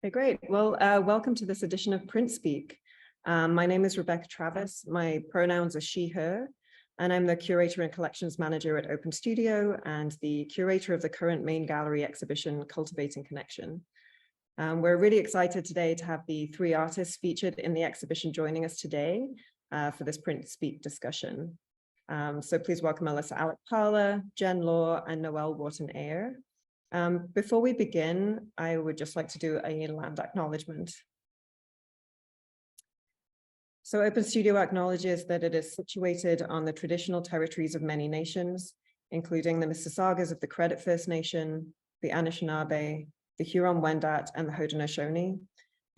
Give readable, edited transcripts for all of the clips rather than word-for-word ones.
Okay, great. Well, welcome to this edition of Print Speak. My name is Rebecca Travis. My pronouns are she, her, and I'm the Curator and Collections Manager at Open Studio and the curator of the current main gallery exhibition, Cultivating Connection. We're really excited today to have the three artists featured in the exhibition joining us today for this Print Speak discussion. So please welcome Alyssa Alikpala, Jenn Law, and Noelle Wharton-Ayer. Before we begin, I would just like to do a land acknowledgement. So Open Studio acknowledges that it is situated on the traditional territories of many nations, including the Mississaugas of the Credit First Nation, the Anishinaabe, the Huron-Wendat, and the Haudenosaunee.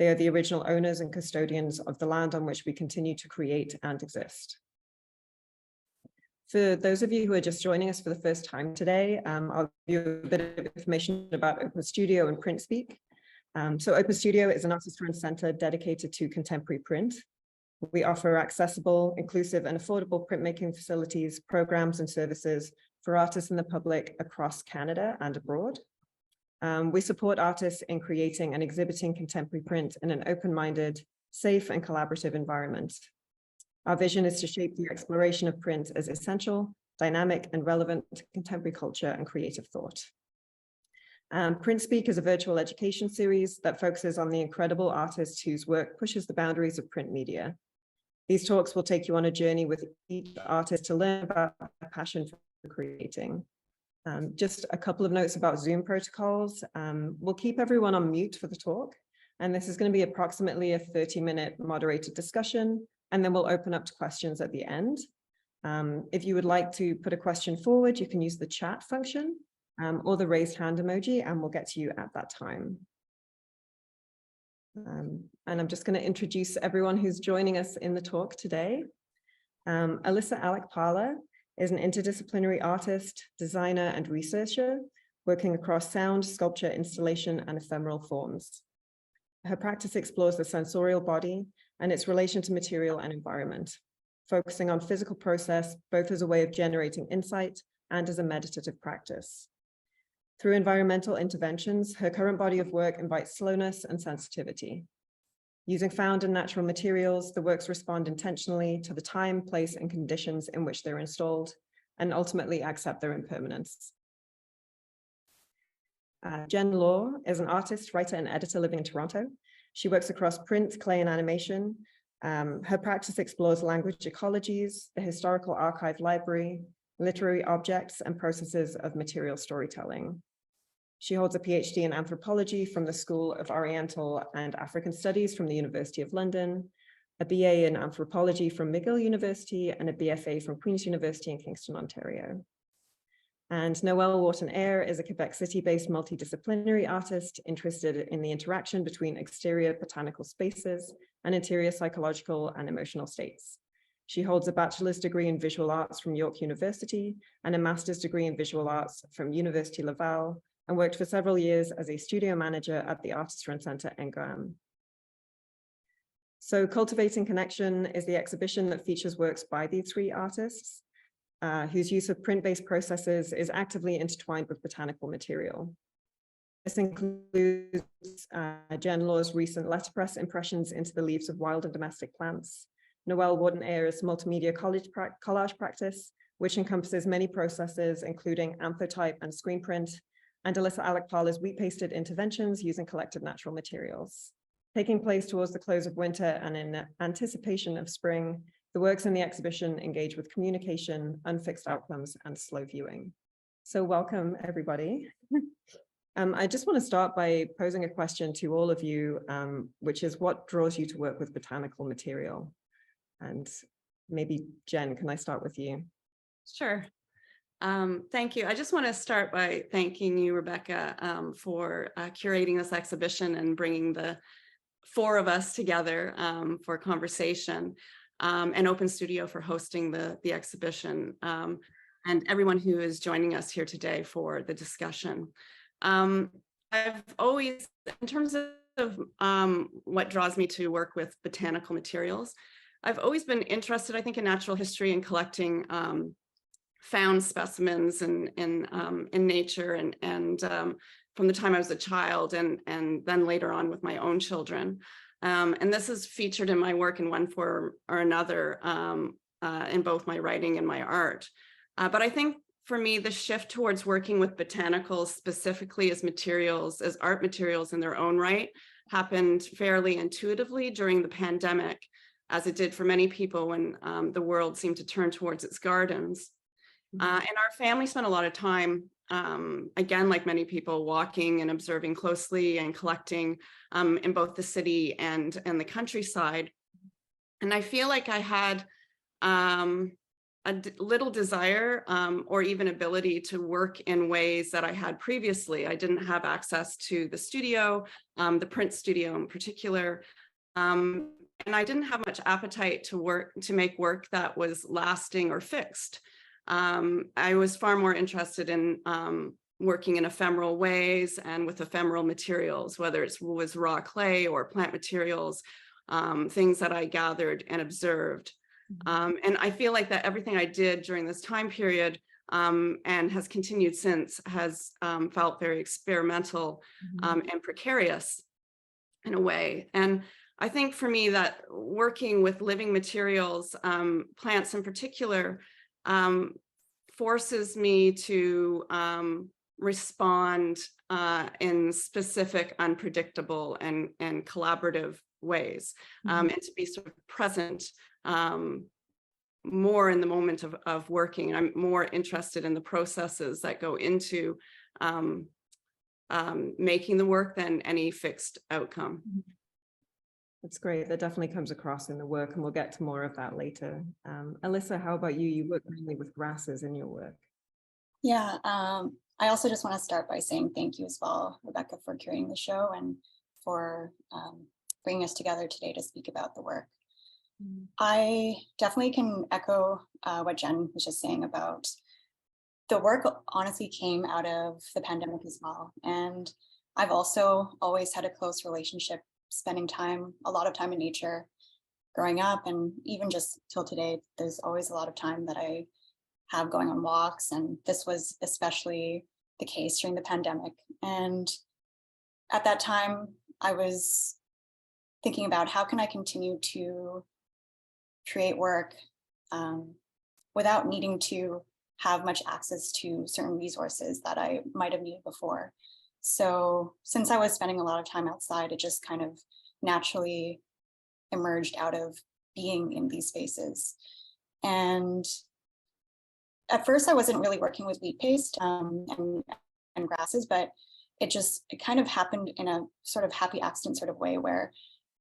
They are the original owners and custodians of the land on which we continue to create and exist. For those of you who are just joining us for the first time today, I'll give you a bit of information about Open Studio and Print Speak. So Open Studio is an artist-run center dedicated to contemporary print. We offer accessible, inclusive, and affordable printmaking facilities, programs, and services for artists and the public across Canada and abroad. We support artists in creating and exhibiting contemporary print in an open-minded, safe, and collaborative environment. Our vision is to shape the exploration of print as essential, dynamic, and relevant to contemporary culture and creative thought. Print Speak is a virtual education series that focuses on the incredible artists whose work pushes the boundaries of print media. These talks will take you on a journey with each artist to learn about their passion for creating. Just a couple of notes about Zoom protocols. We'll keep everyone on mute for the talk, and this is going to be approximately a 30-minute moderated discussion, and then we'll open up to questions at the end. If you would like to put a question forward, you can use the chat function or the raised hand emoji, and we'll get to you at that time. And I'm just going to introduce everyone who's joining us in the talk today. Alyssa Alikpala is an interdisciplinary artist, designer, and researcher working across sound, sculpture, installation, and ephemeral forms. Her practice explores the sensorial body and its relation to material and environment, focusing on physical process, both as a way of generating insight and as a meditative practice. Through environmental interventions, her current body of work invites slowness and sensitivity. Using found and natural materials, the works respond intentionally to the time, place, and conditions in which they're installed, and ultimately accept their impermanence. Jenn Law is an artist, writer, and editor living in Toronto. She works across print, clay, and animation. Her practice explores language ecologies, the historical archive library, literary objects, and processes of material storytelling. She holds a PhD in anthropology from the School of Oriental and African Studies from the University of London, a BA in anthropology from McGill University, and a BFA from Queen's University in Kingston, Ontario. And Noelle Wharton-Ayer is a Quebec City-based multidisciplinary artist interested in the interaction between exterior botanical spaces and interior psychological and emotional states. She holds a bachelor's degree in visual arts from York University and a master's degree in visual arts from University Laval, and worked for several years as a studio manager at the Artist Run Center Engram. So Cultivating Connection is the exhibition that features works by these three artists, whose use of print-based processes is actively intertwined with botanical material. This includes Jenn Law's recent letterpress impressions into the leaves of wild and domestic plants, Noelle Wharton-Ayer's multimedia collage practice, which encompasses many processes, including anthotype and screenprint, and Alyssa Alikpala's wheat-pasted interventions using collected natural materials. Taking place towards the close of winter and in anticipation of spring, the works in the exhibition engage with communication, unfixed outcomes, and slow viewing. So welcome, everybody. I just want to start by posing a question to all of you, which is what draws you to work with botanical material? And maybe Jenn, can I start with you? Sure. Thank you. I just want to start by thanking you, Rebecca, for curating this exhibition and bringing the four of us together for conversation, and Open Studio for hosting the exhibition, and everyone who is joining us here today for the discussion. I've always, in terms of what draws me to work with botanical materials, I've always been interested, I think, in natural history and collecting found specimens in nature and from the time I was a child, and then later on with my own children. And this is featured in my work in one form or another, in both my writing and my art. But I think for me, the shift towards working with botanicals specifically as materials, as art materials in their own right, happened fairly intuitively during the pandemic, as it did for many people when the world seemed to turn towards its gardens. And our family spent a lot of time, again, like many people, walking and observing closely and collecting in both the city and the countryside. And I feel like I had little desire or even ability to work in ways that I had previously. I didn't have access to the studio, the print studio in particular. And I didn't have much appetite to make work that was lasting or fixed. I was far more interested in working in ephemeral ways and with ephemeral materials, whether it was raw clay or plant materials, things that I gathered and observed. And I feel like that everything I did during this time period and has continued since has felt very experimental and precarious in a way. And I think for me that working with living materials, plants in particular, forces me to respond in specific, unpredictable and collaborative ways, and to be sort of present more in the moment of working. I'm more interested in the processes that go into making the work than any fixed outcome. That's great. That definitely comes across in the work, and we'll get to more of that later. Alyssa, how about you? You work mainly with grasses in your work. Yeah, I also just want to start by saying thank you as well, Rebecca, for curating the show and for bringing us together today to speak about the work. I definitely can echo what Jenn was just saying about the work. Honestly came out of the pandemic as well. And I've also always had a close relationship, spending a lot of time in nature growing up, and even just till today, there's always a lot of time that I have going on walks. And this was especially the case during the pandemic. And at that time, I was thinking about how can I continue to create work without needing to have much access to certain resources that I might have needed before. So since I was spending a lot of time outside, it just kind of naturally emerged out of being in these spaces. And at first I wasn't really working with wheat paste and grasses, but it kind of happened in a sort of happy accident sort of way, where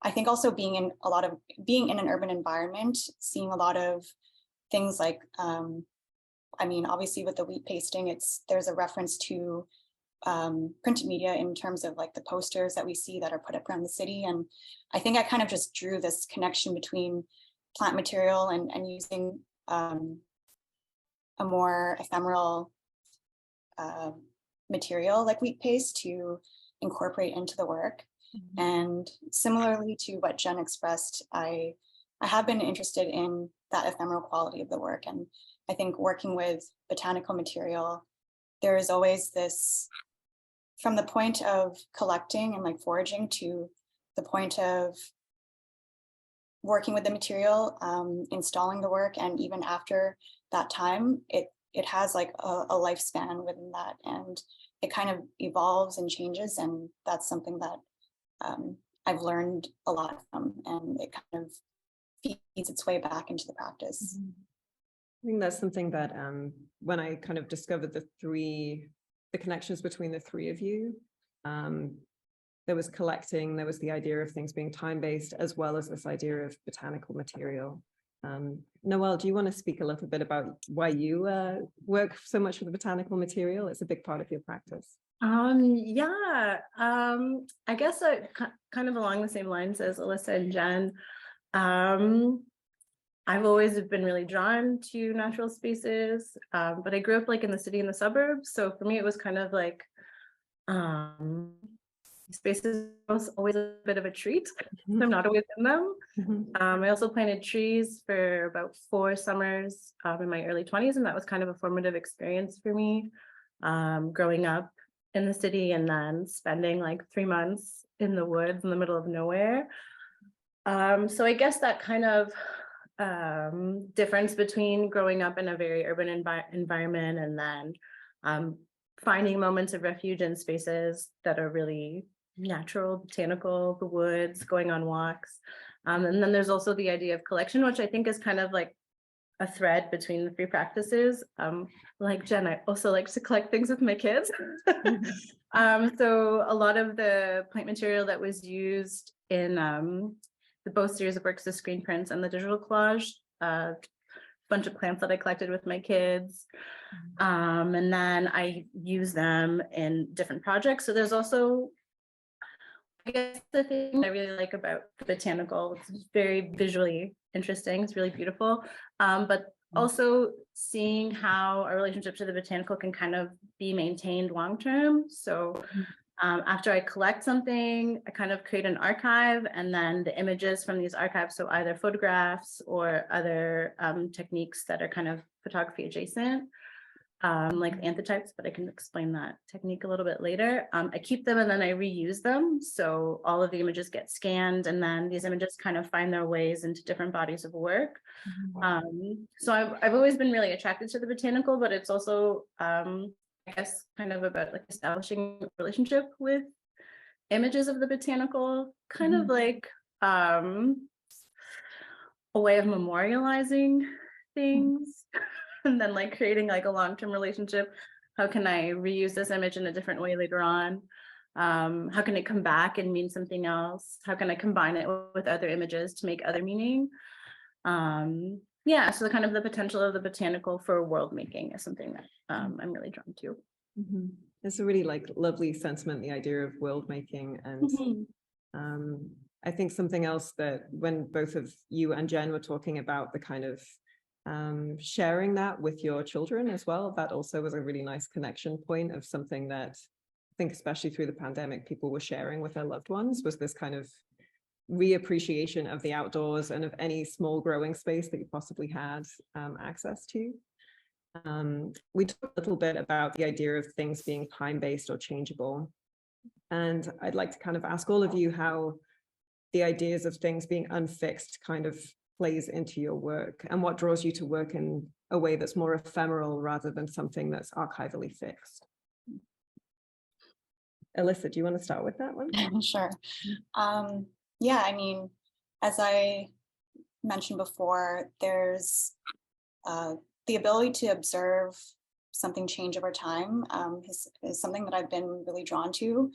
I think also being in an urban environment, seeing a lot of things like, I mean, obviously with the wheat pasting, there's a reference to printed media in terms of like the posters that we see that are put up around the city. And I think I kind of just drew this connection between plant material and using a more ephemeral material like wheat paste to incorporate into the work. And similarly to what Jenn expressed, I have been interested in that ephemeral quality of the work. And I think working with botanical material, there is always this, from the point of collecting and like foraging to the point of working with the material, installing the work, and even after that time, it has like a lifespan within that, and it kind of evolves and changes. And that's something that I've learned a lot from, and it kind of feeds its way back into the practice. I think that's something that when I kind of discovered the connections between the three of you, there was collecting, there was the idea of things being time-based, as well as this idea of botanical material. Noelle, do you want to speak a little bit about why you work so much with the botanical material? It's a big part of your practice. Yeah, I guess kind of along the same lines as Alyssa and Jenn. I've always been really drawn to natural spaces, but I grew up like in the city and the suburbs. So for me, it was kind of like spaces was always a bit of a treat. I'm not always in them. I also planted trees for about 4 summers in my early 20s, and that was kind of a formative experience for me growing up in the city and then spending like 3 months in the woods in the middle of nowhere. So I guess that kind of difference between growing up in a very urban environment and then finding moments of refuge in spaces that are really natural, botanical, the woods, going on walks. And then there's also the idea of collection, which I think is kind of like a thread between the three practices. Like Jen, I also like to collect things with my kids. So a lot of the plant material that was used in the both series of works, the screen prints and the digital collage, bunch of plants that I collected with my kids. And then I use them in different projects. So there's also, I guess, the thing I really like about the botanical, it's very visually interesting. It's really beautiful. But also seeing how a relationship to the botanical can kind of be maintained long-term. So after I collect something, I kind of create an archive, and then the images from these archives, so either photographs or other techniques that are kind of photography adjacent, like anthotypes, but I can explain that technique a little bit later. I keep them and then I reuse them. So all of the images get scanned, and then these images kind of find their ways into different bodies of work. So I've always been really attracted to the botanical, but it's also, I guess, kind of about like establishing a relationship with images of the botanical, kind of like a way of memorializing things. And then like creating like a long-term relationship. How can I reuse this image in a different way later on? How can it come back and mean something else? How can I combine it with other images to make other meaning? Yeah, so kind of the potential of the botanical for world making is something that I'm really drawn to. It's a really like lovely sentiment, the idea of world making. And I think something else that when both of you and Jen were talking about the kind of sharing that with your children as well, that also was a really nice connection point of something that I think, especially through the pandemic, people were sharing with their loved ones, was this kind of reappreciation of the outdoors and of any small growing space that you possibly had access to. We talked a little bit about the idea of things being time-based or changeable. And I'd like to kind of ask all of you how the ideas of things being unfixed kind of plays into your work, and what draws you to work in a way that's more ephemeral rather than something that's archivally fixed. Alyssa, do you want to start with that one? Sure. Yeah, I mean, as I mentioned before, there's the ability to observe something change over time is something that I've been really drawn to.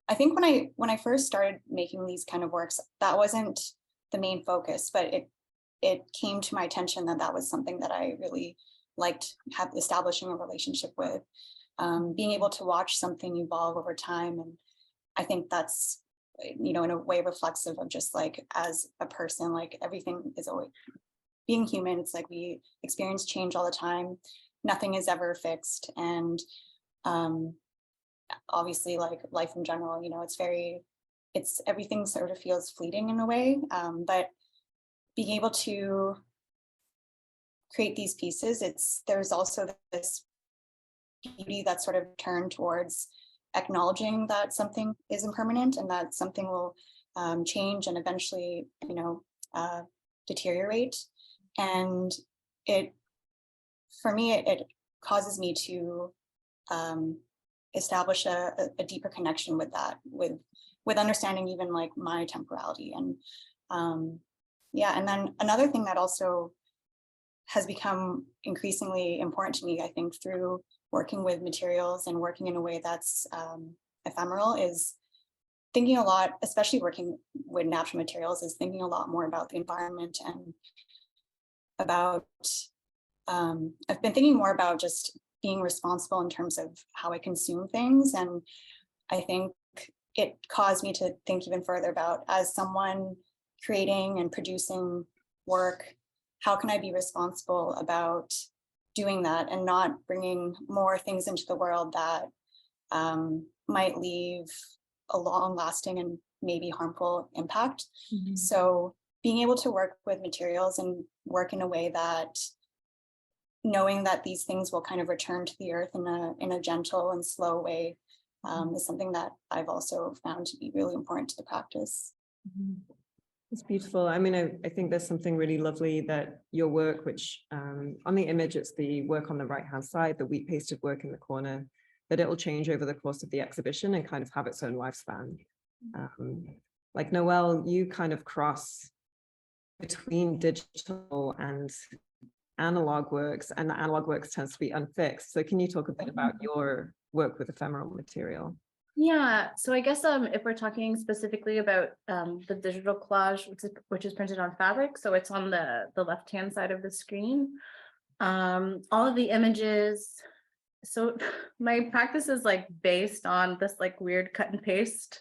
I think when I first started making these kind of works, that wasn't the main focus, but it came to my attention that that was something that I really liked establishing a relationship with, being able to watch something evolve over time. And I think that's, you know, in a way reflexive of just like, as a person, like everything is always being human. It's like we experience change all the time. Nothing is ever fixed. And obviously like life in general, you know, it's everything sort of feels fleeting in a way, but being able to create these pieces, there's also this beauty that's sort of turned towards acknowledging that something is impermanent and that something will change and eventually, you know, deteriorate. And for me, it causes me to establish a deeper connection with that, with understanding even like my temporality. And yeah, and then another thing that also has become increasingly important to me, I think, through working with materials and working in a way that's ephemeral, is thinking a lot, especially working with natural materials, is thinking a lot more about the environment and about, I've been thinking more about just being responsible in terms of how I consume things. And I think it caused me to think even further about, as someone creating and producing work, how can I be responsible about doing that and not bringing more things into the world that might leave a long-lasting and maybe harmful impact. So being able to work with materials and work in a way that, knowing that these things will kind of return to the earth in a gentle and slow way, is something that I've also found to be really important to the practice. It's beautiful. I mean, I think there's something really lovely that your work, which on the image, it's the work on the right-hand side, the wheat pasted work in the corner, that it will change over the course of the exhibition and kind of have its own lifespan. Like Noelle, you kind of cross between digital and analog works, and the analog works tends to be unfixed. So can you talk a bit about your work with ephemeral material? Yeah, so I guess if we're talking specifically about the digital collage, which is printed on fabric, so it's on the left-hand side of the screen. All of the images, so my practice is like based on this like weird cut and paste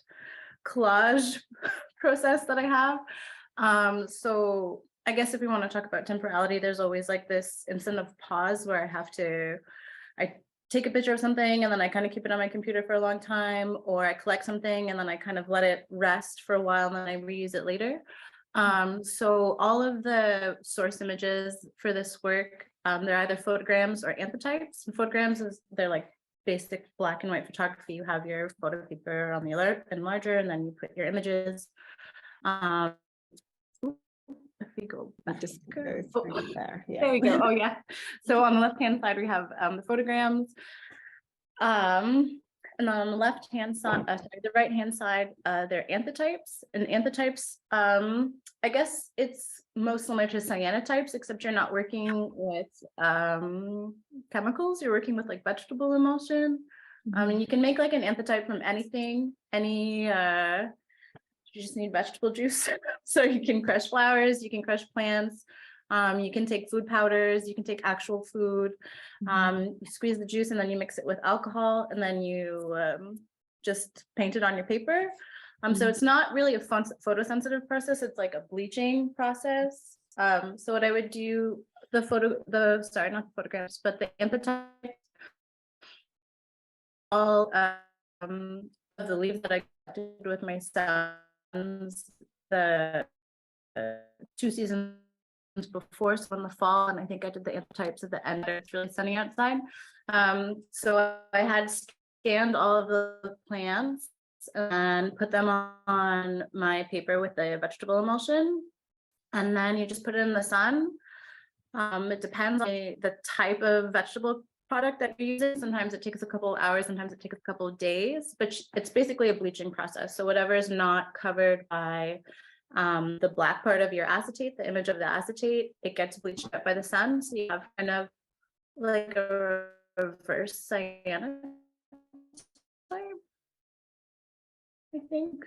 collage process that I have. So I guess if we want to talk about temporality, there's always like this instant of pause where I take a picture of something and then I kind of keep it on my computer for a long time, or I collect something and then I kind of let it rest for a while and then I reuse it later. So all of the source images for this work, they're either photograms or anthotypes. And photograms they're like basic black and white photography. You have your photo paper on the enlarger and then you put your images. If we go back, Just go through there. Yeah. there we go. Oh yeah. So on the left-hand side, we have the photograms. And on the left-hand side, sorry, the right-hand side, they're anthotypes. And anthotypes, I guess it's most similar to cyanotypes, except you're not working with chemicals. You're working with like vegetable emulsion. And you can make like an anthotype from anything, you just need vegetable juice. So you can crush flowers, you can crush plants, you can take food powders, you can take actual food, you squeeze the juice and then you mix it with alcohol and then you just paint it on your paper. So it's not really a photosensitive process, it's like a bleaching process. So what I would do, sorry, not the photographs, but the anthotype, all of the leaves that I did with my sons, the 2 seasons before, so in the fall, and I think I did the anthotypes at the end. It's really sunny outside, so I had scanned all of the plants and put them on my paper with the vegetable emulsion, and then you just put it in the sun. It depends on the type of vegetable product that you're using. Sometimes it takes a couple of hours, sometimes it takes a couple of days, but it's basically a bleaching process. So whatever is not covered by the black part of your acetate, the image of the acetate, it gets bleached up by the sun. So you have kind of like a reverse cyanotype, I think.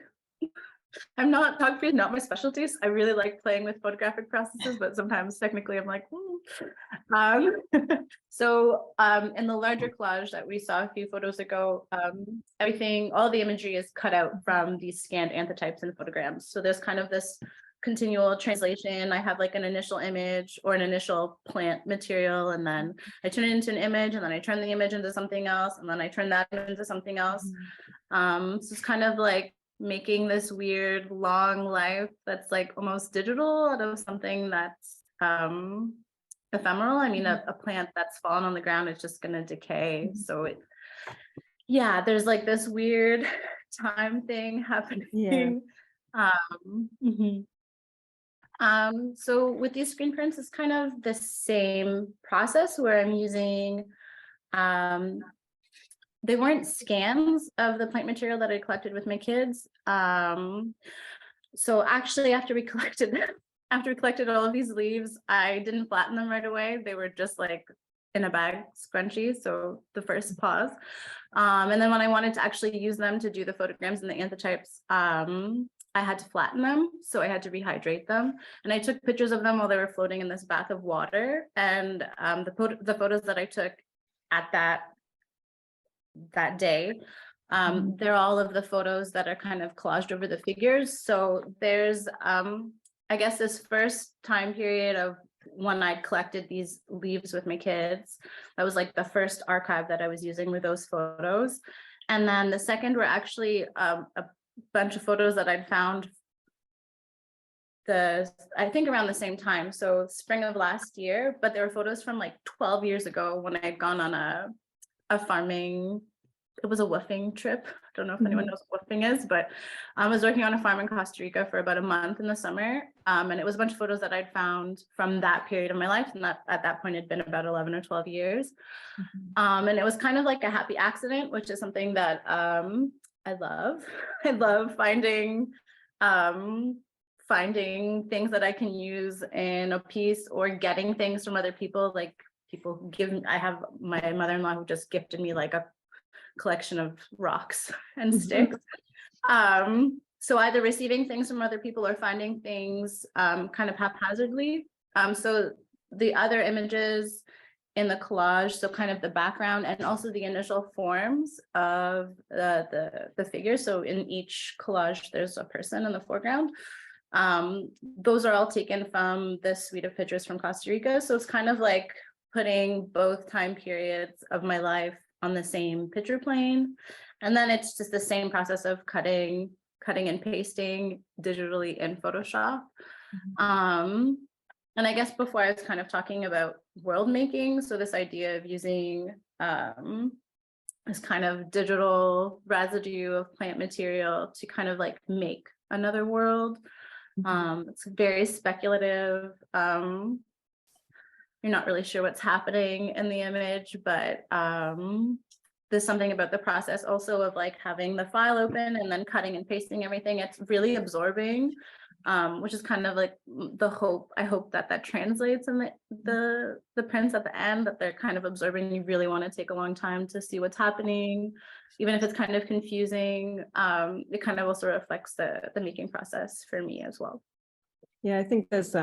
Photography is not my specialty. I really like playing with photographic processes, but sometimes technically I'm like, So in the larger collage that we saw a few photos ago, all the imagery is cut out from these scanned anthotypes and photograms. So there's kind of this continual translation. I have like an initial image or an initial plant material, and then I turn it into an image, and then I turn the image into something else, and then I turn that into something else. So it's kind of like making this weird long life that's like almost digital out of something that's ephemeral. I mean, a plant that's fallen on the ground is just going to decay. So there's like this weird time thing happening. So with these screen prints, it's kind of the same process where I'm using they weren't scans of the plant material that I collected with my kids. So actually, after we collected all of these leaves, I didn't flatten them right away. They were just like in a bag, scrunchy. So the first pause. And then when I wanted to actually use them to do the photograms and the anthotypes, I had to flatten them. So I had to rehydrate them. And I took pictures of them while they were floating in this bath of water. And the photos that I took at that day, they're all of the photos that are kind of collaged over the figures. So there's I guess this first time period of when I collected these leaves with my kids, that was like the first archive that I was using with those photos. And then the second were actually a bunch of photos that I'd found I think around the same time, so spring of last year, but there were photos from like 12 years ago when I'd gone on a farming it was a woofing trip. I don't know if anyone knows what woofing is, but I was working on a farm in Costa Rica for about a month in the summer. And it was a bunch of photos that I'd found from that period of my life. And that at that point had been about 11 or 12 years. And it was kind of like a happy accident, which is something that I love. I love finding things that I can use in a piece, or getting things from other people. Like people give, I have my mother-in-law who just gifted me like a collection of rocks and sticks. So either receiving things from other people or finding things kind of haphazardly. So the other images in the collage, so kind of the background and also the initial forms of the figures. So in each collage, there's a person in the foreground. Those are all taken from this suite of pictures from Costa Rica. So it's kind of like putting both time periods of my life on the same picture plane. And then it's just the same process of cutting and pasting digitally in Photoshop. And I guess before I was kind of talking about world making. So this idea of using this kind of digital residue of plant material to kind of like make another world. It's very speculative. You're not really sure what's happening in the image, but there's something about the process also of like having the file open and then cutting and pasting everything. It's really absorbing, which is kind of like the hope. I hope that translates in the prints at the end, that they're kind of absorbing. You really want to take a long time to see what's happening, even if it's kind of confusing. It kind of also reflects the making process for me as well. Yeah, I think there's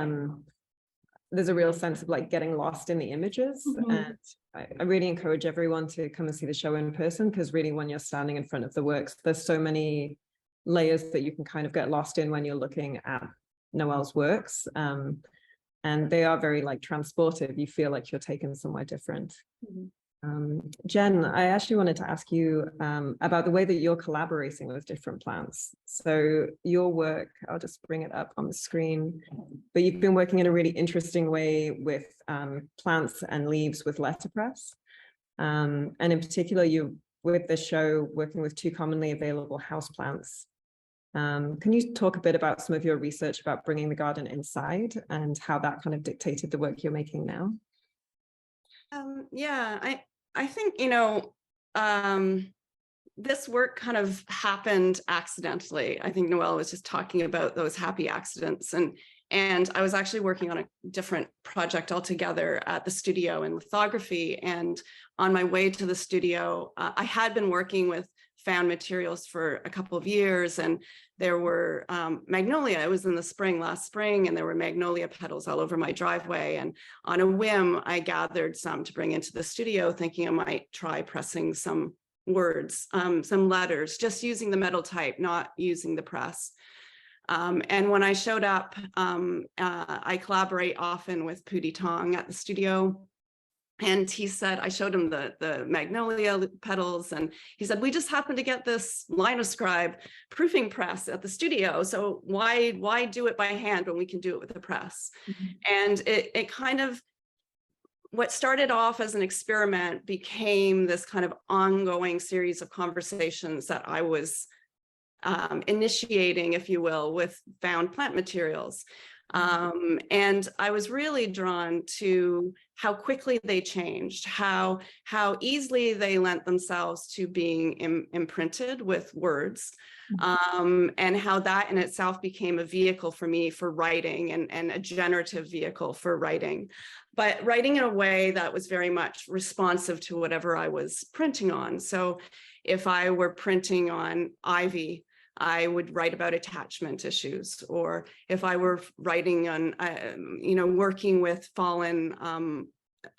a real sense of like getting lost in the images. And I really encourage everyone to come and see the show in person, because really when you're standing in front of the works, there's so many layers that you can kind of get lost in when you're looking at Noelle's works. And they are very like transportive. You feel like you're taken somewhere different. Jenn, I actually wanted to ask you about the way that you're collaborating with different plants. So your work, I'll just bring it up on the screen, but you've been working in a really interesting way with plants and leaves with letterpress. And in particular, you, with the show, working with 2 commonly available houseplants. Can you talk a bit about some of your research about bringing the garden inside and how that kind of dictated the work you're making now? Yeah, I think, you know, this work kind of happened accidentally. I think Noelle was just talking about those happy accidents, and I was actually working on a different project altogether at the studio in lithography. And on my way to the studio, I had been working with found materials for a couple of years, and there were magnolia. It was in the last spring, and there were magnolia petals all over my driveway. And on a whim, I gathered some to bring into the studio, thinking I might try pressing some words, some letters, just using the metal type, not using the press. And when I showed up, I collaborate often with Pudi Tong at the studio. And he said, I showed him the magnolia petals, and he said, we just happened to get this Linoscribe proofing press at the studio. So why do it by hand when we can do it with a press? And it kind of, what started off as an experiment became this kind of ongoing series of conversations that I was initiating, if you will, with found plant materials. And I was really drawn to how quickly they changed, how easily they lent themselves to being imprinted with words, and how that in itself became a vehicle for me for writing, and a generative vehicle for writing, but writing in a way that was very much responsive to whatever I was printing on. So if I were printing on ivy, I would write about attachment issues, or if I were writing on, working with fallen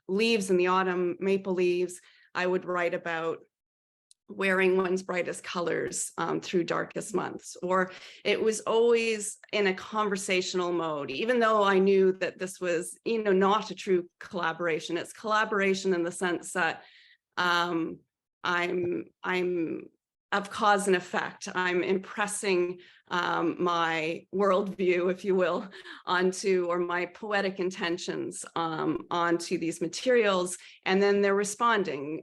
leaves in the autumn, maple leaves, I would write about wearing one's brightest colors through darkest months. Or it was always in a conversational mode, even though I knew that this was, not a true collaboration. It's collaboration in the sense that I'm of cause and effect. I'm impressing my worldview, if you will, onto, or my poetic intentions onto these materials, and then they're responding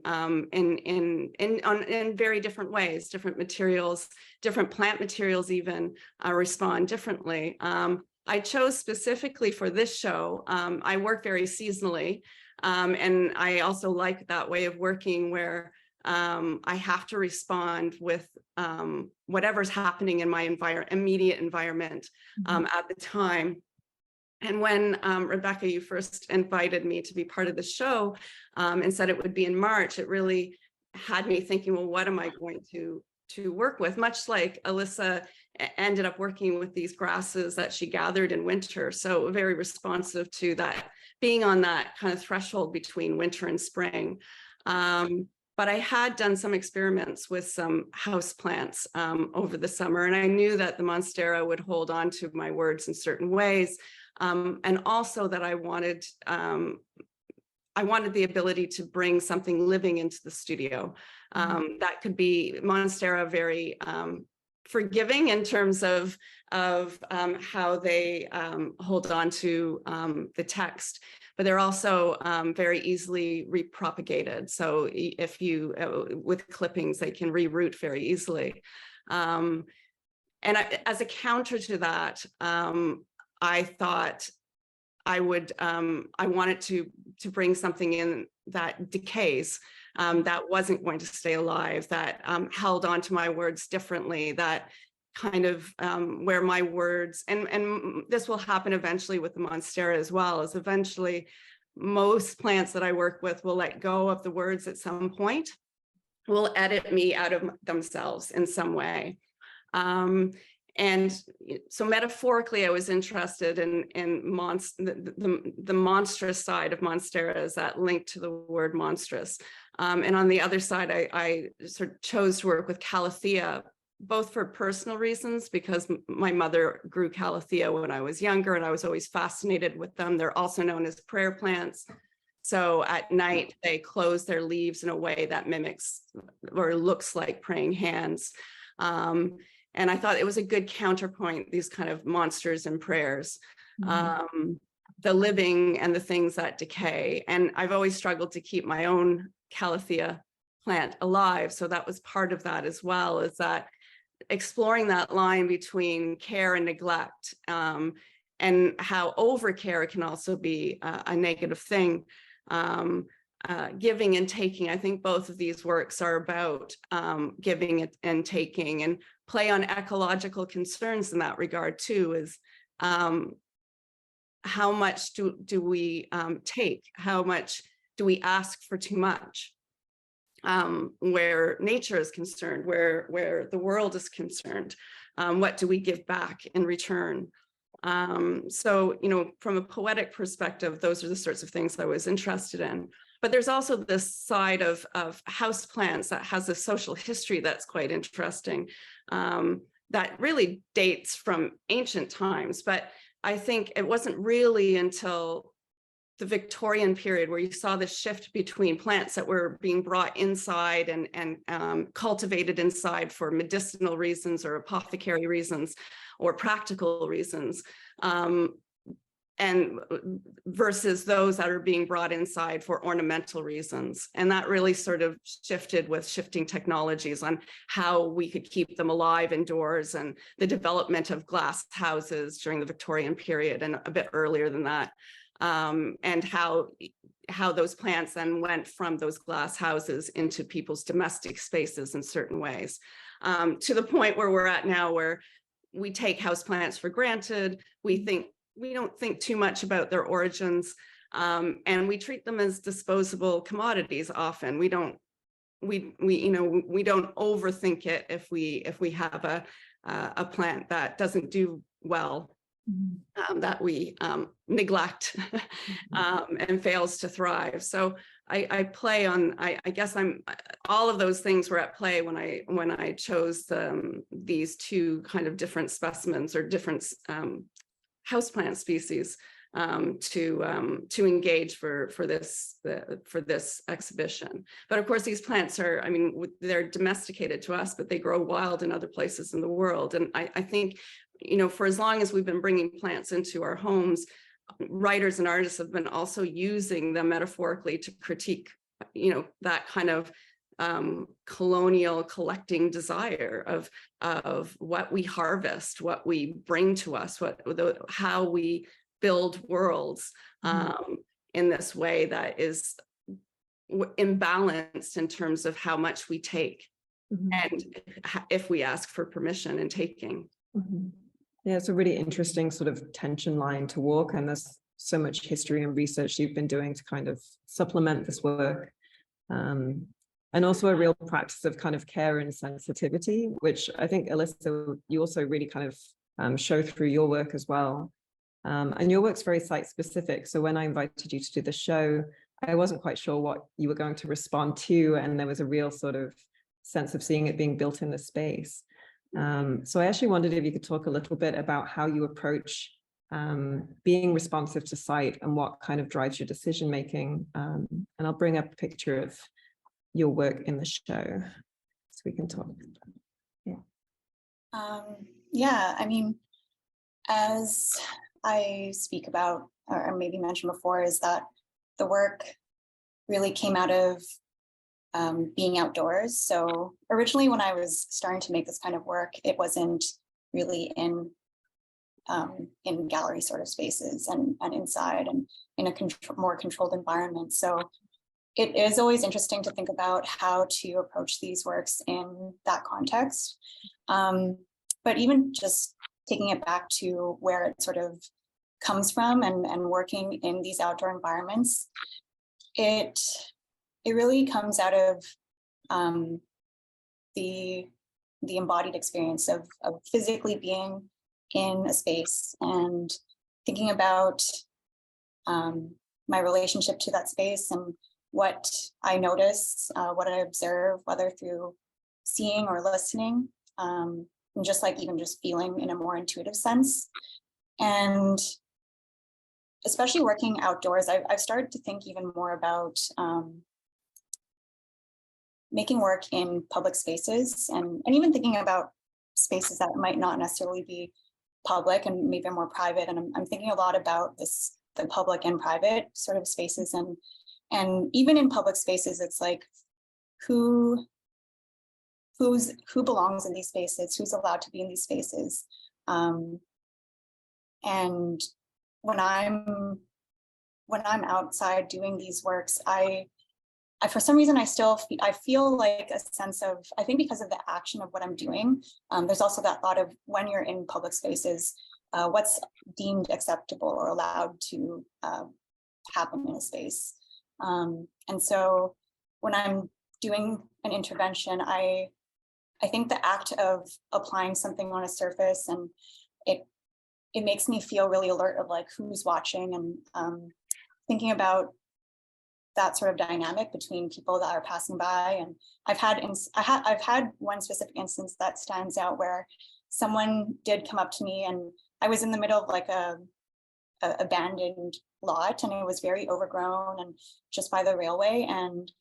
in very different ways. Different materials, different plant materials even respond differently. I chose specifically for this show. I work very seasonally, and I also like that way of working where I have to respond with whatever's happening in my immediate environment at the time. And when Rebecca, you first invited me to be part of the show and said it would be in March, it really had me thinking, well, what am I going to work with? Much like Alyssa ended up working with these grasses that she gathered in winter. So very responsive to that, being on that kind of threshold between winter and spring. But I had done some experiments with some house plants over the summer, and I knew that the Monstera would hold on to my words in certain ways, and also that I wanted the ability to bring something living into the studio. That could be Monstera, very forgiving in terms of how they hold on to the text. But they're also very easily repropagated. So if you, with clippings, they can reroot very easily. And as a counter to that, I thought I wanted to bring something in that decays, that wasn't going to stay alive, that held on to my words differently, that kind of where my words, and this will happen eventually with the Monstera as well, is eventually most plants that I work with will let go of the words at some point, will edit me out of themselves in some way. And so metaphorically, I was interested in the monstrous side of Monstera, that link to the word monstrous. And on the other side, I sort of chose to work with Calathea, both for personal reasons, because my mother grew Calathea when I was younger, and I was always fascinated with them. They're also known as prayer plants. So at night, they close their leaves in a way that mimics or looks like praying hands. And I thought it was a good counterpoint, these kind of monsters and prayers, the living and the things that decay. And I've always struggled to keep my own Calathea plant alive. So that was part of that as well, is that exploring that line between care and neglect, and how overcare can also be a negative thing. Giving and taking. I think both of these works are about giving and taking, and play on ecological concerns in that regard too, is how much do we take? How much do we ask for too much? Where nature is concerned, where the world is concerned, what do we give back in return? So, from a poetic perspective, those are the sorts of things I was interested in. But there's also this side of houseplants that has a social history that's quite interesting, that really dates from ancient times. But I think it wasn't really until the Victorian period where you saw this shift between plants that were being brought inside and cultivated inside for medicinal reasons or apothecary reasons or practical reasons, and versus those that are being brought inside for ornamental reasons. And that really sort of shifted with shifting technologies on how we could keep them alive indoors, and the development of glass houses during the Victorian period and a bit earlier than that. And how those plants then went from those glass houses into people's domestic spaces in certain ways, to the point where we're at now, where we take houseplants for granted. We don't think too much about their origins, and we treat them as disposable commodities. Often we don't overthink it if we have a plant that doesn't do well. That we neglect and fails to thrive. So I play on, I guess all of those things were at play when I chose these two kind of different specimens or different houseplant species to engage for this exhibition. But of course, these plants are, I mean, they're domesticated to us, but they grow wild in other places in the world. And I think, you know, for as long as we've been bringing plants into our homes, writers and artists have been also using them metaphorically to critique, you know, that kind of colonial collecting desire of what we harvest, what we bring to us, how we build worlds in this way that is imbalanced in terms of how much we take and if we ask for permission and taking. Yeah, it's a really interesting sort of tension line to walk, and there's so much history and research you've been doing to kind of supplement this work. And also a real practice of kind of care and sensitivity, which I think, Alyssa, you also really kind of show through your work as well. And your work's very site specific. So when I invited you to do the show, I wasn't quite sure what you were going to respond to. And there was a real sort of sense of seeing it being built in the space. So I actually wondered if you could talk a little bit about how you approach being responsive to site and what kind of drives your decision making. And I'll bring up a picture of your work in the show so we can talk. Yeah, I mean, as I speak about, or maybe mentioned before, is that the work really came out of being outdoors. So originally when I was starting to make this kind of work, it wasn't really in gallery sort of spaces and inside and in a more controlled environment. So it is always interesting to think about how to approach these works in that context. But even just taking it back to where it sort of comes from and working in these outdoor environments, it really comes out of the embodied experience of physically being in a space and thinking about my relationship to that space and what I notice, what I observe, whether through seeing or listening, and just like even just feeling in a more intuitive sense. And especially working outdoors, I've started to think even more about making work in public spaces and even thinking about spaces that might not necessarily be public and maybe more private. And I'm thinking a lot about the public and private sort of spaces. And even in public spaces, it's like who belongs in these spaces, who's allowed to be in these spaces. And when I'm outside doing these works, I for some reason I feel like a sense of, I think because of the action of what I'm doing, there's also that thought of when you're in public spaces, what's deemed acceptable or allowed to happen in a space. And so when I'm doing an intervention, I think the act of applying something on a surface, and it makes me feel really alert of like who's watching, and thinking about that sort of dynamic between people that are passing by. And I've had one specific instance that stands out where someone did come up to me, and I was in the middle of like a abandoned lot, and it was very overgrown and just by the railway. And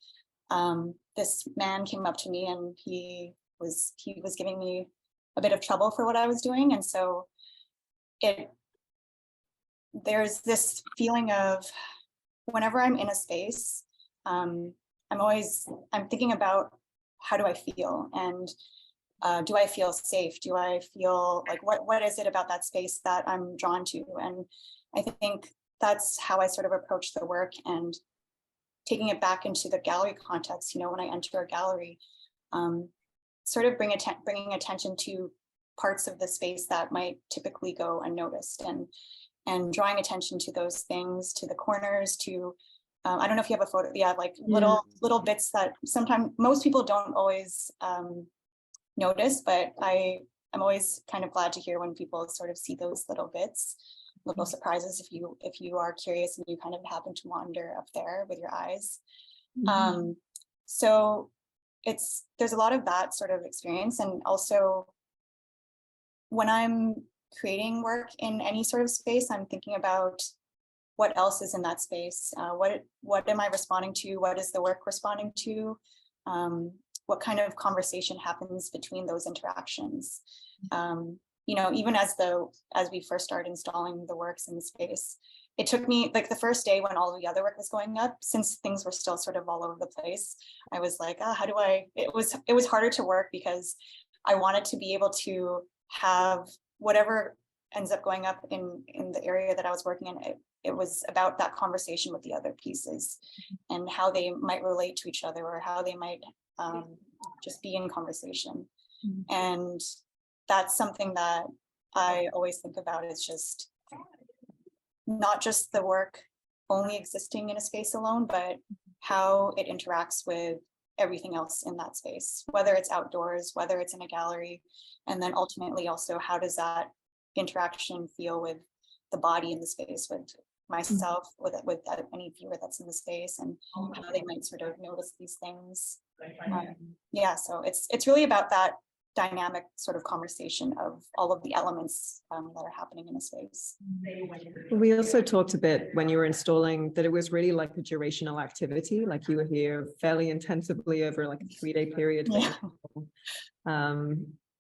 this man came up to me, and he was giving me a bit of trouble for what I was doing. And so there's this feeling of whenever I'm in a space, I'm thinking about how do I feel, and do I feel safe? Do I feel like what is it about that space that I'm drawn to? And I think that's how I sort of approach the work, and taking it back into the gallery context. You know, when I enter a gallery, sort of bringing attention to parts of the space that might typically go unnoticed, and drawing attention to those things, to the corners, to I don't know if you have a photo, like little bits that sometimes most people don't always notice, but I'm always kind of glad to hear when people sort of see those little bits, little surprises, if you are curious and you kind of happen to wander up there with your eyes. So there's a lot of that sort of experience. And also when I'm creating work in any sort of space, I'm thinking about what else is in that space? What am I responding to? What is the work responding to? What kind of conversation happens between those interactions? You know, even as we first started installing the works in the space, it took me like the first day when all the other work was going up, since things were still sort of all over the place, I was like, how do I, it was harder to work because I wanted to be able to have whatever ends up going up in the area that I was working in. It was about that conversation with the other pieces and how they might relate to each other or how they might just be in conversation. And that's something that I always think about, is just not just the work only existing in a space alone, but how it interacts with everything else in that space, whether it's outdoors, whether it's in a gallery, and then ultimately also how does that interaction feel with the body in the space, with myself, with any viewer that's in the space, and how they might sort of notice these things. Yeah, so it's really about that dynamic sort of conversation of all of the elements that are happening in a space. We also talked a bit when you were installing that it was really like a durational activity, like you were here fairly intensively over like a 3-day period. Yeah.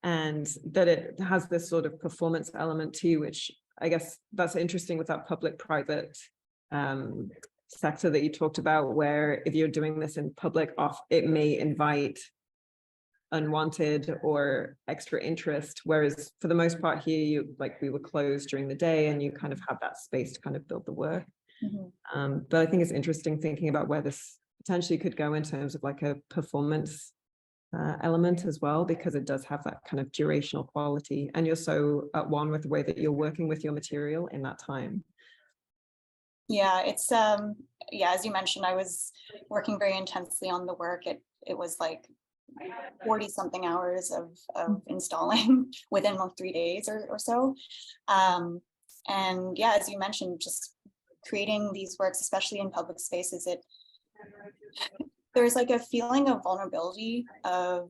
And that it has this sort of performance element too, which I guess that's interesting with that public-private sector that you talked about, where if you're doing this in public off, it may invite unwanted or extra interest, whereas for the most part here, you like we were closed during the day and you kind of have that space to kind of build the work. But I think it's interesting thinking about where this potentially could go in terms of like a performance element as well, because it does have that kind of durational quality, and you're so at one with the way that you're working with your material in that time. Yeah, it's yeah, as you mentioned, I was working very intensely on the work. It was like 40 something hours of installing within 3 days or so. And yeah, as you mentioned, just creating these works, especially in public spaces, there's like a feeling of vulnerability of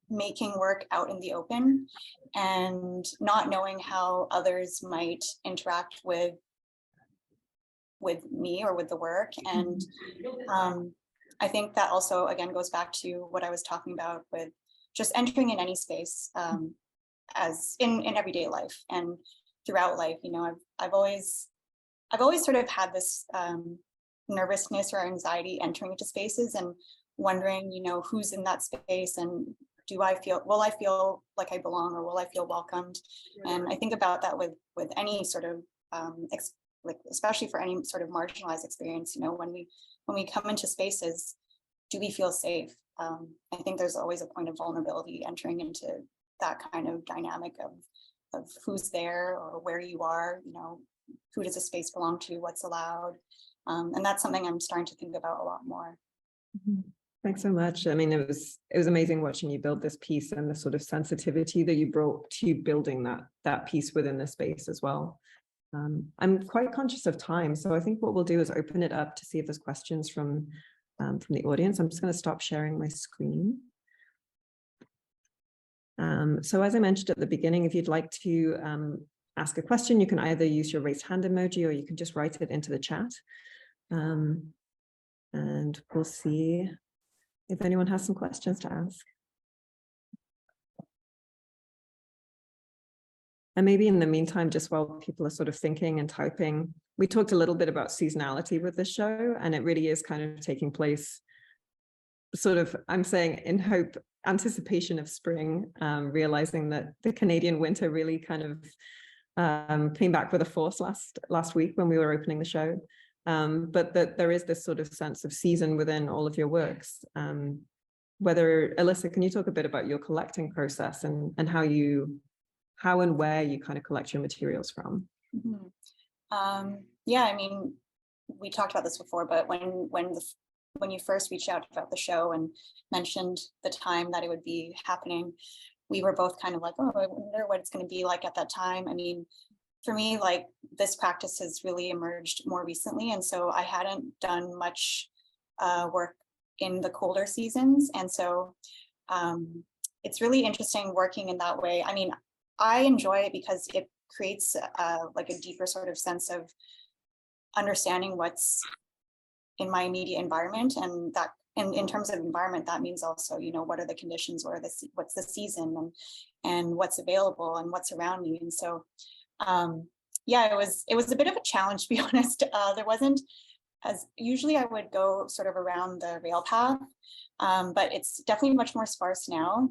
making work out in the open and not knowing how others might interact with me or with the work. And I think that also again goes back to what I was talking about with just entering in any space as in everyday life and throughout life. You know, I've always sort of had this nervousness or anxiety entering into spaces and wondering, you know, who's in that space and will I feel like I belong, or will I feel welcomed? And I think about that with any sort of like especially for any sort of marginalized experience, you know, when we come into spaces, do we feel safe? I think there's always a point of vulnerability entering into that kind of dynamic of who's there or where you are, you know, who does the space belong to, what's allowed. And that's something I'm starting to think about a lot more. Thanks so much. I mean, it was amazing watching you build this piece and the sort of sensitivity that you brought to building that piece within the space as well. I'm quite conscious of time, so I think what we'll do is open it up to see if there's questions from the audience. I'm just going to stop sharing my screen. So as I mentioned at the beginning, if you'd like to ask a question, you can either use your raised hand emoji or you can just write it into the chat. And we'll see if anyone has some questions to ask. And maybe in the meantime, just while people are sort of thinking and typing, we talked a little bit about seasonality with this show, and it really is kind of taking place sort of, I'm saying in hope, anticipation of spring, realizing that the Canadian winter really kind of came back with a force last week when we were opening the show. But that there is this sort of sense of season within all of your works. Alyssa, can you talk a bit about your collecting process and how and where you kind of collect your materials from? Yeah, I mean, we talked about this before, but when you first reached out about the show and mentioned the time that it would be happening, we were both kind of like, oh, I wonder what it's going to be like at that time. I mean, for me, like this practice has really emerged more recently. And so I hadn't done much work in the colder seasons. And so it's really interesting working in that way. I mean, I enjoy it because creates like a deeper sort of sense of understanding what's in my immediate environment, and that in terms of environment, that means also, you know, what are the conditions, or what's the season, and what's available and what's around me. And so yeah, it was a bit of a challenge, to be honest. There wasn't, as usually I would go sort of around the rail path, but it's definitely much more sparse now.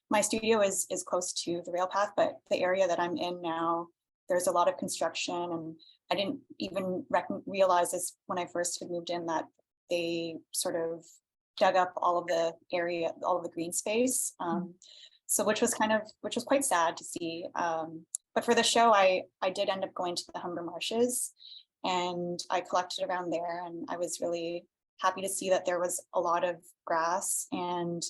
My studio is close to the rail path, but the area that I'm in now, there's a lot of construction, and I didn't even realize this when I first had moved in, that they sort of dug up all of the area, all of the green space. So which was quite sad to see. But for the show, I did end up going to the Humber Marshes, and I collected around there, and I was really happy to see that there was a lot of grass. And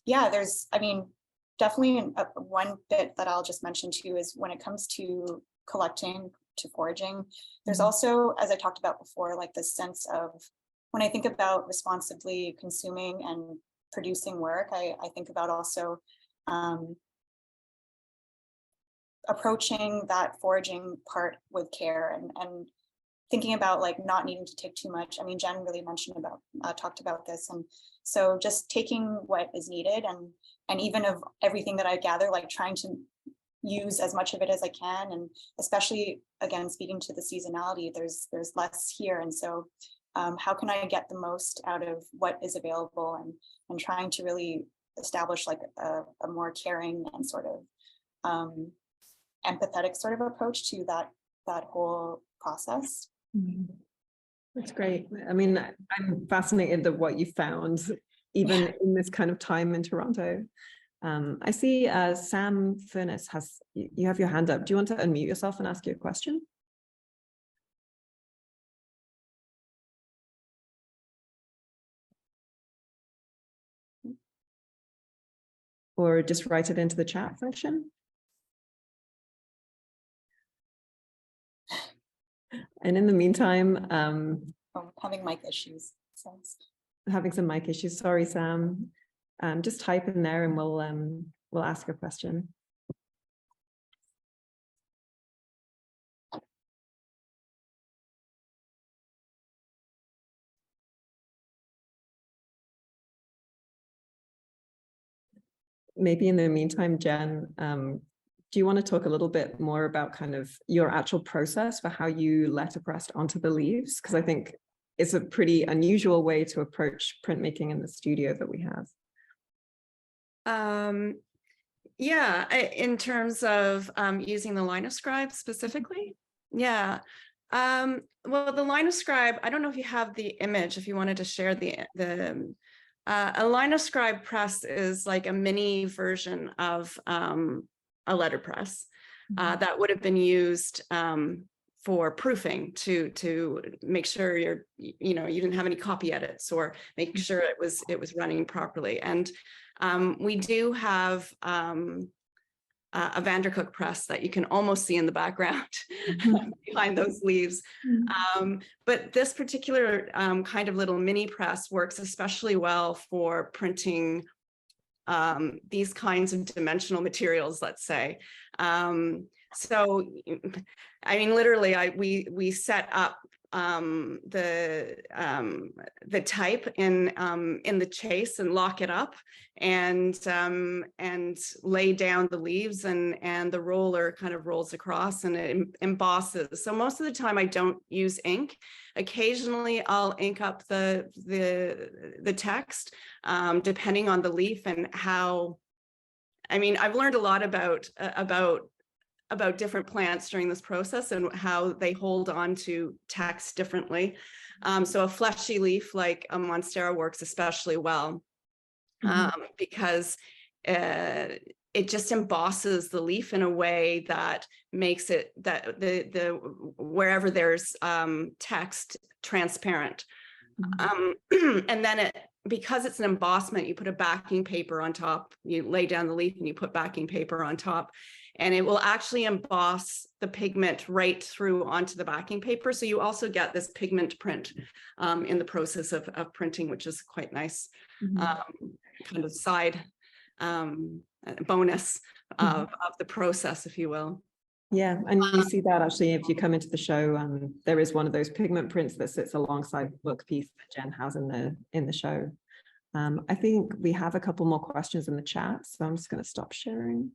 yeah, there's, I mean, definitely one bit that I'll just mention too is when it comes to collecting, to foraging, there's also, as I talked about before, like this sense of, when I think about responsibly consuming and producing work, I think about also approaching that foraging part with care, and thinking about like not needing to take too much. I mean, Jenn really talked about this, and so just taking what is needed, and even of everything that I gather, like trying to use as much of it as I can, and especially again speaking to the seasonality, there's less here, and so how can I get the most out of what is available, and trying to really establish like a more caring and sort of empathetic sort of approach to that whole process. That's great. I mean, I'm fascinated at what you found, even in this kind of time in Toronto. I see Sam Furness you have your hand up. Do you want to unmute yourself and ask your question? Or just write it into the chat function? And in the meantime, Having mic issues. having some mic issues. Sorry, Sam. Just type in there and we'll ask a question. Maybe in the meantime, Jenn, do you want to talk a little bit more about kind of your actual process for how you letterpressed onto the leaves? Because I think it's a pretty unusual way to approach printmaking in the studio that we have. Yeah, in terms of using the linoscribe specifically. Yeah. Well, the linoscribe, I don't know if you have the image, if you wanted to share a linoscribe press is like a mini version of a letterpress that would have been used for proofing to make sure you didn't have any copy edits, or make sure it was running properly. And we do have a Vandercook press that you can almost see in the background behind those leaves. But this particular kind of little mini press works especially well for printing these kinds of dimensional materials, let's say. So, I mean, literally, we set up the type in the chase and lock it up, and lay down the leaves, and the roller kind of rolls across and it embosses. So most of the time I don't use ink. Occasionally I'll ink up the text, depending on the leaf and how. I mean, I've learned a lot about different plants during this process and how they hold on to text differently. So a fleshy leaf like a Monstera works especially well, because it just embosses the leaf in a way that makes it that the wherever there's text transparent. And then because it's an embossment, you put a backing paper on top, you lay down the leaf and you put backing paper on top, and it will actually emboss the pigment right through onto the backing paper. So you also get this pigment print in the process of printing, which is quite nice, kind of side bonus of the process, if you will. Yeah, and you see that actually if you come into the show, there is one of those pigment prints that sits alongside the book piece that Jenn has in the show. I think we have a couple more questions in the chat, so I'm just going to stop sharing.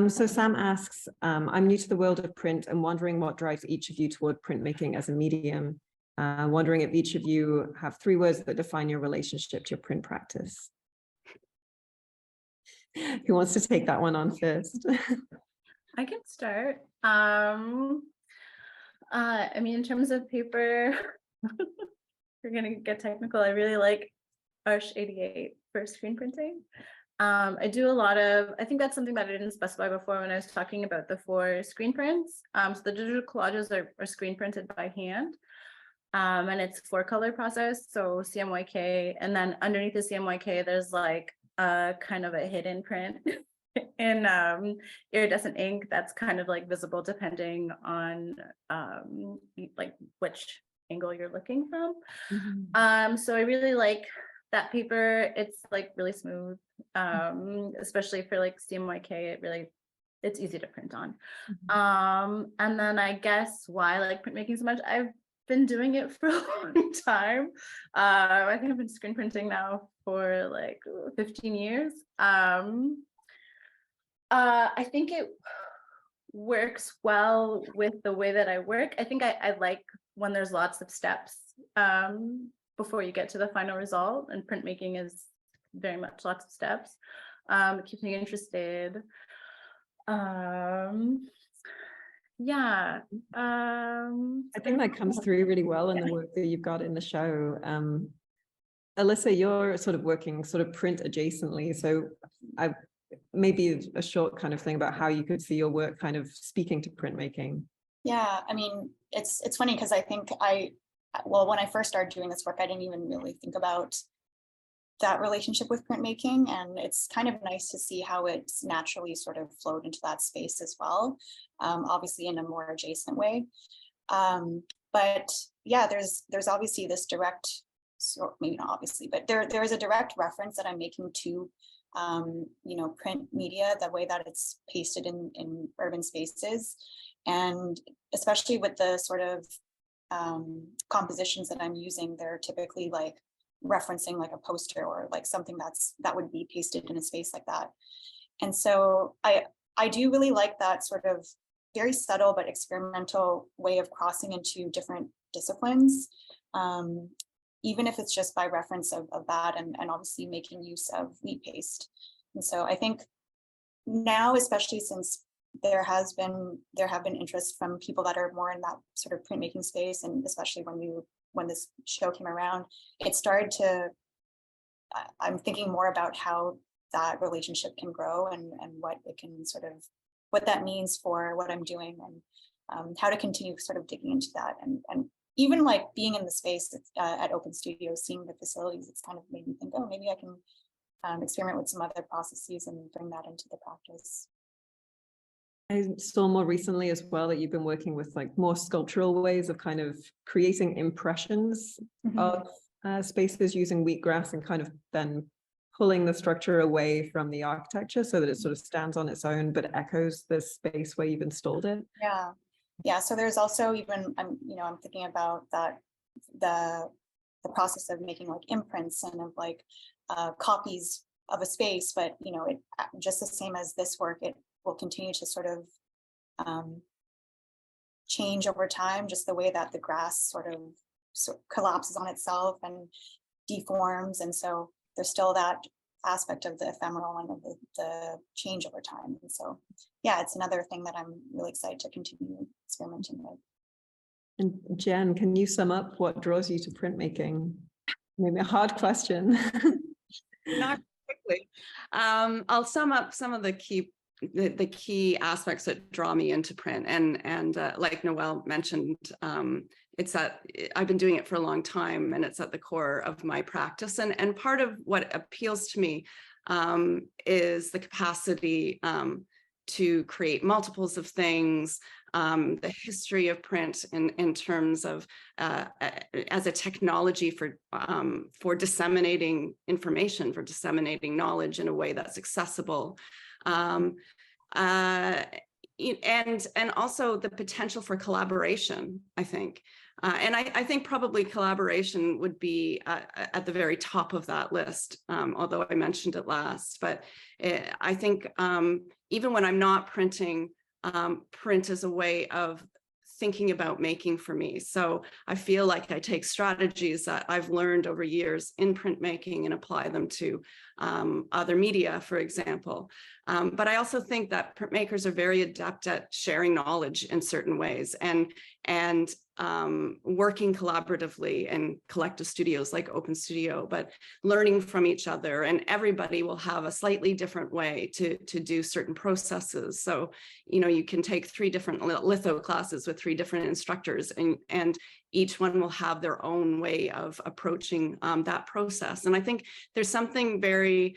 So Sam asks, I'm new to the world of print and wondering what drives each of you toward printmaking as a medium. Wondering if each of you have 3 words that define your relationship to your print practice. Who wants to take that one on first? I can start. I mean, in terms of paper, we're gonna get technical. I really like Arch 88 for screen printing. I do a lot of, I think that's something that I didn't specify before when I was talking about the 4 screen prints. So the digital collages are screen printed by hand. And it's 4-color process, so CMYK, and then underneath the CMYK, there's like a kind of a hidden print in iridescent ink that's kind of like visible depending on like which angle you're looking from. So I really like that paper. It's like really smooth, especially for like CMYK. It's easy to print on. And then I guess why I like printmaking so much, I've been doing it for a long time. I think I've been screen printing now for like 15 years. I think it works well with the way that I work. I think I like when there's lots of steps before you get to the final result, and printmaking is very much lots of steps. It keeps me interested. Yeah. I think that comes through really well in the work that you've got in the show. Alyssa, you're sort of working sort of print adjacently. So maybe a short kind of thing about how you could see your work kind of speaking to printmaking. Yeah, I mean, it's funny because I think when I first started doing this work, I didn't even really think about that relationship with printmaking, and it's kind of nice to see how it's naturally sort of flowed into that space as well, obviously in a more adjacent way. But yeah, there's obviously this direct, so maybe not obviously, but there is a direct reference that I'm making to print media, the way that it's pasted in urban spaces, and especially with the sort of compositions that I'm using, they're typically like referencing like a poster or like something that would be pasted in a space like that. And so I do really like that sort of very subtle but experimental way of crossing into different disciplines, even if it's just by reference of that, and obviously making use of wheat paste. And so I think now, especially since there have been interest from people that are more in that sort of printmaking space, and especially when this show came around, it started to, I'm thinking more about how that relationship can grow and what it can sort of, what that means for what I'm doing, and how to continue sort of digging into that. And even like being in the space at Open Studio, seeing the facilities, it's kind of made me think, oh, maybe I can experiment with some other processes and bring that into the practice. I saw more recently as well that you've been working with like more sculptural ways of kind of creating impressions of spaces using wheatgrass, and kind of then pulling the structure away from the architecture so that it sort of stands on its own but echoes the space where you've installed it. Yeah. So there's also even I'm thinking about that the process of making like imprints and of like copies of a space, but it just the same as this work, it will continue to sort of change over time, just the way that the grass sort of collapses on itself and deforms. And so there's still that aspect of the ephemeral and of the change over time. And so, yeah, it's another thing that I'm really excited to continue experimenting with. And Jenn, can you sum up what draws you to printmaking? Maybe a hard question. Not quickly. I'll sum up some of the key aspects that draw me into print, and like Noelle mentioned, I've been doing it for a long time, and it's at the core of my practice. And part of what appeals to me is the capacity to create multiples of things, the history of print in terms of as a technology for disseminating information, for disseminating knowledge in a way that's accessible. and also the potential for collaboration, I think. And I think probably collaboration would be at the very top of that list, although I mentioned it last. But I think even when I'm not printing, print is a way of thinking about making for me. So I feel like I take strategies that I've learned over years in printmaking and apply them to other media, for example. But I also think that printmakers are very adept at sharing knowledge in certain ways and working collaboratively in collective studios like Open Studio, but learning from each other, and everybody will have a slightly different way to do certain processes. So, you know, you can take 3 different litho classes with 3 different instructors, and each one will have their own way of approaching that process. And I think there's something very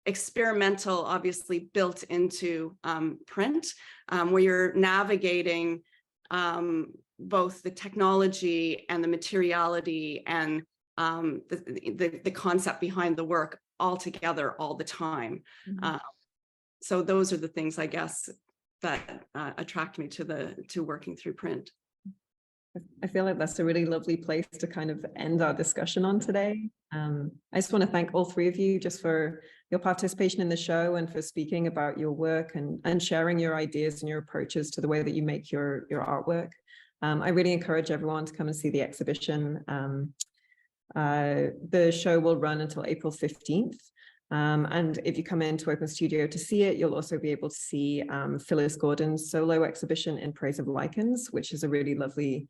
experimental, obviously, built into print, where you're navigating both the technology and the materiality and the concept behind the work all together all the time. So those are the things, I guess, that attract me to working through print. I feel like that's a really lovely place to kind of end our discussion on today. I just want to thank all 3 of you just for your participation in the show and for speaking about your work and sharing your ideas and your approaches to the way that you make your artwork. I really encourage everyone to come and see the exhibition. The show will run until April 15th. And if you come into Open Studio to see it, you'll also be able to see Phyllis Gordon's solo exhibition in Praise of Lichens, which is a really lovely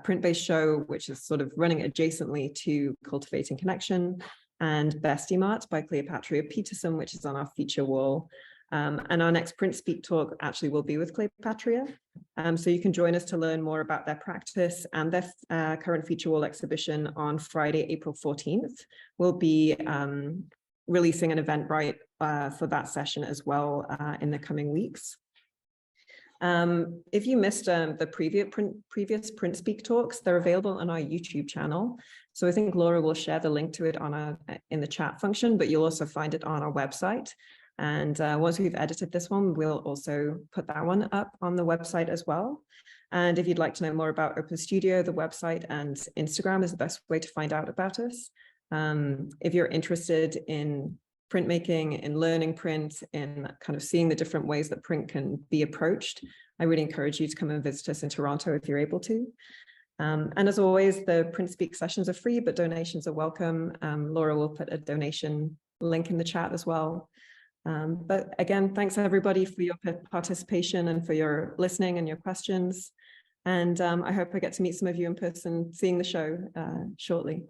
print-based show, which is sort of running adjacently to Cultivating Connection, and Bestie Mart by Cleopatra Peterson, which is on our feature wall. And our next Print Speak talk actually will be with Cleopatra. So you can join us to learn more about their practice and their current feature wall exhibition on Friday, April 14th. We'll be releasing an Eventbrite for that session as well in the coming weeks. If you missed the previous Print Speak talks, they're available on our YouTube channel. So I think Laura will share the link to it on in the chat function, but you'll also find it on our website. And once we've edited this one, we'll also put that one up on the website as well. And if you'd like to know more about Open Studio, the website and Instagram is the best way to find out about us. If you're interested in printmaking, in learning print, in kind of seeing the different ways that print can be approached, I really encourage you to come and visit us in Toronto if you're able to. And as always, the Print Speak sessions are free, but donations are welcome. Laura will put a donation link in the chat as well. But again, thanks everybody for your participation and for your listening and your questions. And I hope I get to meet some of you in person seeing the show shortly.